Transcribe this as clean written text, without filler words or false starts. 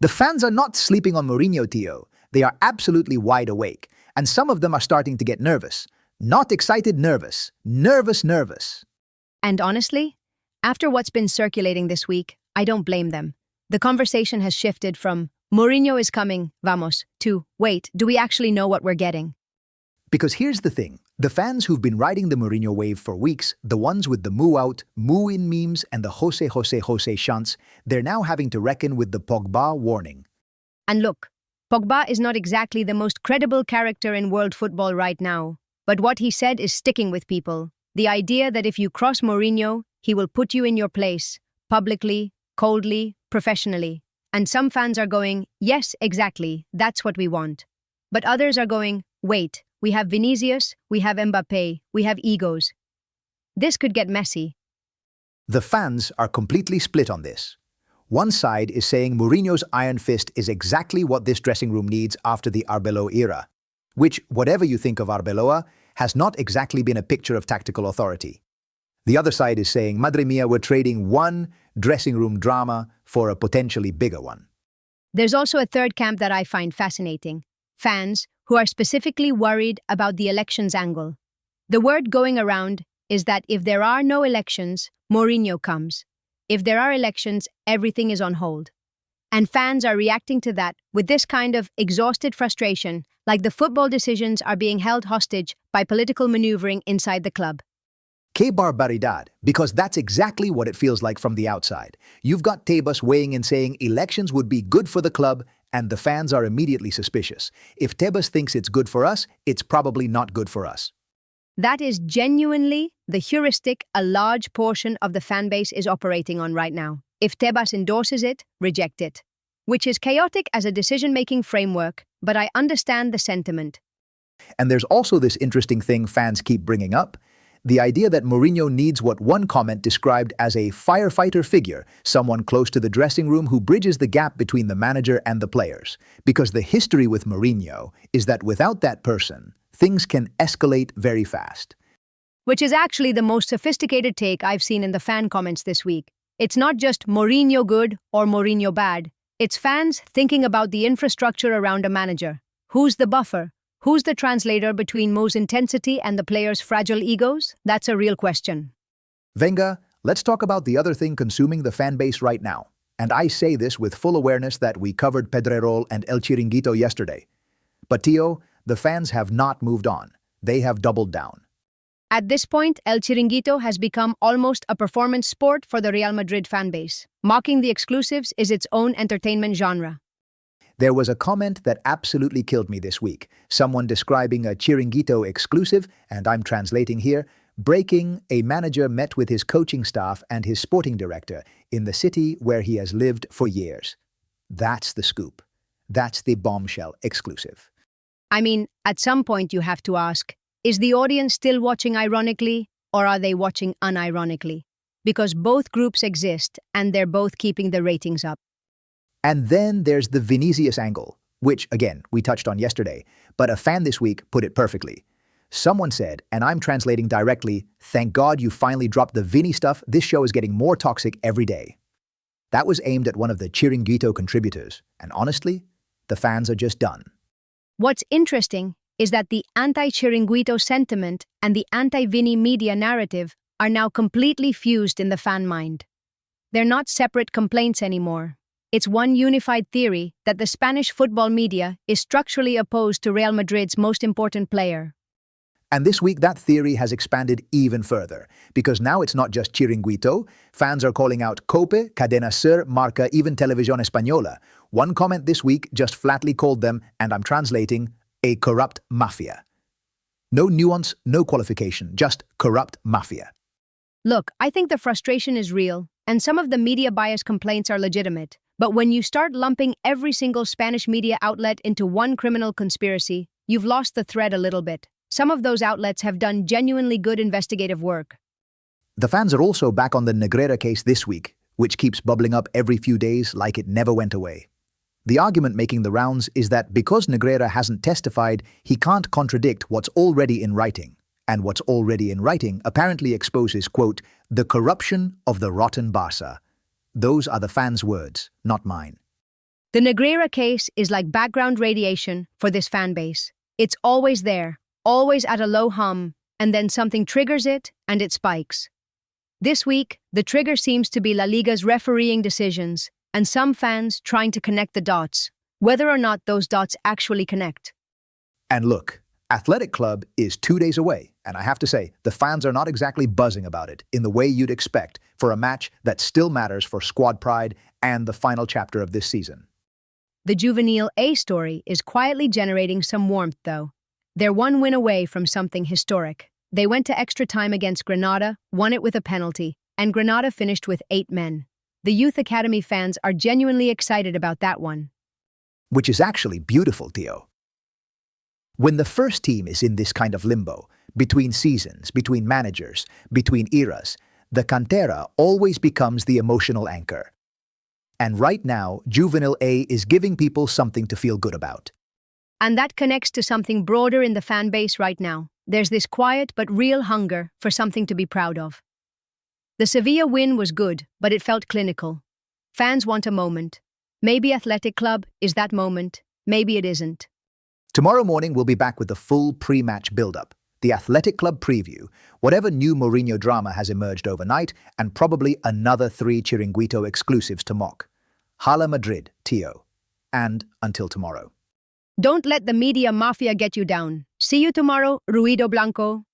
The fans are not sleeping on Mourinho, Tio. They are absolutely wide awake, and some of them are starting to get nervous. Not excited, nervous. Nervous. And honestly, after what's been circulating this week, I don't blame them. The conversation has shifted from Mourinho is coming, vamos, to wait, do we actually know what we're getting? Because here's the thing. The fans who've been riding the Mourinho wave for weeks, the ones with the moo out, moo in memes and the Jose shunts, they're now having to reckon with the Pogba warning. And look, Pogba is not exactly the most credible character in world football right now, but what he said is sticking with people. The idea that if you cross Mourinho, he will put you in your place, publicly, coldly, professionally. And some fans are going, yes, exactly, that's what we want. But others are going, wait, we have Vinicius, we have Mbappe, we have egos. This could get messy. The fans are completely split on this. One side is saying Mourinho's iron fist is exactly what this dressing room needs after the Arbeloa era, which, whatever you think of Arbeloa, has not exactly been a picture of tactical authority. The other side is saying, Madre mia, we're trading one dressing room drama for a potentially bigger one. There's also a third camp that I find fascinating. Fans who are specifically worried about the elections angle. The word going around is that if there are no elections, Mourinho comes. If there are elections, everything is on hold. And fans are reacting to that with this kind of exhausted frustration, like the football decisions are being held hostage by political maneuvering inside the club. Que barbaridad, because that's exactly what it feels like from the outside. You've got Tebas weighing in saying elections would be good for the club, and the fans are immediately suspicious. If Tebas thinks it's good for us, it's probably not good for us. That is genuinely the heuristic a large portion of the fan base is operating on right now. If Tebas endorses it, reject it. Which is chaotic as a decision-making framework, but I understand the sentiment. And there's also this interesting thing fans keep bringing up, the idea that Mourinho needs what one comment described as a firefighter figure, someone close to the dressing room who bridges the gap between the manager and the players. Because the history with Mourinho is that without that person, things can escalate very fast. Which is actually the most sophisticated take I've seen in the fan comments this week. It's not just Mourinho good or Mourinho bad. It's fans thinking about the infrastructure around a manager. Who's the buffer? Who's the translator between Mo's intensity and the players' fragile egos? That's a real question. Venga, let's talk about the other thing consuming the fan base right now. And I say this with full awareness that we covered Pedrerol and El Chiringuito yesterday. But Tio, the fans have not moved on. They have doubled down. At this point, El Chiringuito has become almost a performance sport for the Real Madrid fan base. Mocking the exclusives is its own entertainment genre. There was a comment that absolutely killed me this week. Someone describing a Chiringuito exclusive, and I'm translating here, breaking, a manager met with his coaching staff and his sporting director in the city where he has lived for years. That's the scoop. That's the bombshell exclusive. I mean, at some point you have to ask, is the audience still watching ironically, or are they watching unironically? Because both groups exist, and they're both keeping the ratings up. And then there's the Vinicius angle, which, again, we touched on yesterday, but a fan this week put it perfectly. Someone said, and I'm translating directly, thank God you finally dropped the Vini stuff, this show is getting more toxic every day. That was aimed at one of the Chiringuito contributors, and honestly, the fans are just done. What's interesting is that the anti-Chiringuito sentiment and the anti-Vini media narrative are now completely fused in the fan mind. They're not separate complaints anymore. It's one unified theory that the Spanish football media is structurally opposed to Real Madrid's most important player. And this week that theory has expanded even further, because now it's not just Chiringuito, fans are calling out Cope, Cadena Ser, Marca, even Televisión Española. One comment this week just flatly called them, and I'm translating, a corrupt mafia. No nuance, no qualification, just corrupt mafia. Look, I think the frustration is real, and some of the media bias complaints are legitimate. But when you start lumping every single Spanish media outlet into one criminal conspiracy, you've lost the thread a little bit. Some of those outlets have done genuinely good investigative work. The fans are also back on the Negreira case this week, which keeps bubbling up every few days like it never went away. The argument making the rounds is that because Negreira hasn't testified, he can't contradict what's already in writing. And what's already in writing apparently exposes, quote, the corruption of the rotten Barca. Those are the fans' words, not mine. The Negreira case is like background radiation for this fan base. It's always there, always at a low hum, and then something triggers it and it spikes. This week, the trigger seems to be La Liga's refereeing decisions, and some fans trying to connect the dots, whether or not those dots actually connect. And look, Athletic Club is 2 days away, and I have to say, the fans are not exactly buzzing about it in the way you'd expect for a match that still matters for squad pride and the final chapter of this season. The Juvenile A story is quietly generating some warmth, though. They're one win away from something historic. They went to extra time against Granada, won it with a penalty, and Granada finished with 8 men. The Youth Academy fans are genuinely excited about that one. Which is actually beautiful, Theo. When the first team is in this kind of limbo, between seasons, between managers, between eras, the cantera always becomes the emotional anchor. And right now, Juvenile A is giving people something to feel good about. And that connects to something broader in the fan base right now. There's this quiet but real hunger for something to be proud of. The Sevilla win was good, but it felt clinical. Fans want a moment. Maybe Athletic Club is that moment, maybe it isn't. Tomorrow morning, we'll be back with the full pre-match build-up, the Athletic Club preview, whatever new Mourinho drama has emerged overnight, and probably another 3 Chiringuito exclusives to mock. Hala Madrid, Theo. And until tomorrow. Don't let the media mafia get you down. See you tomorrow, Ruido Blanco.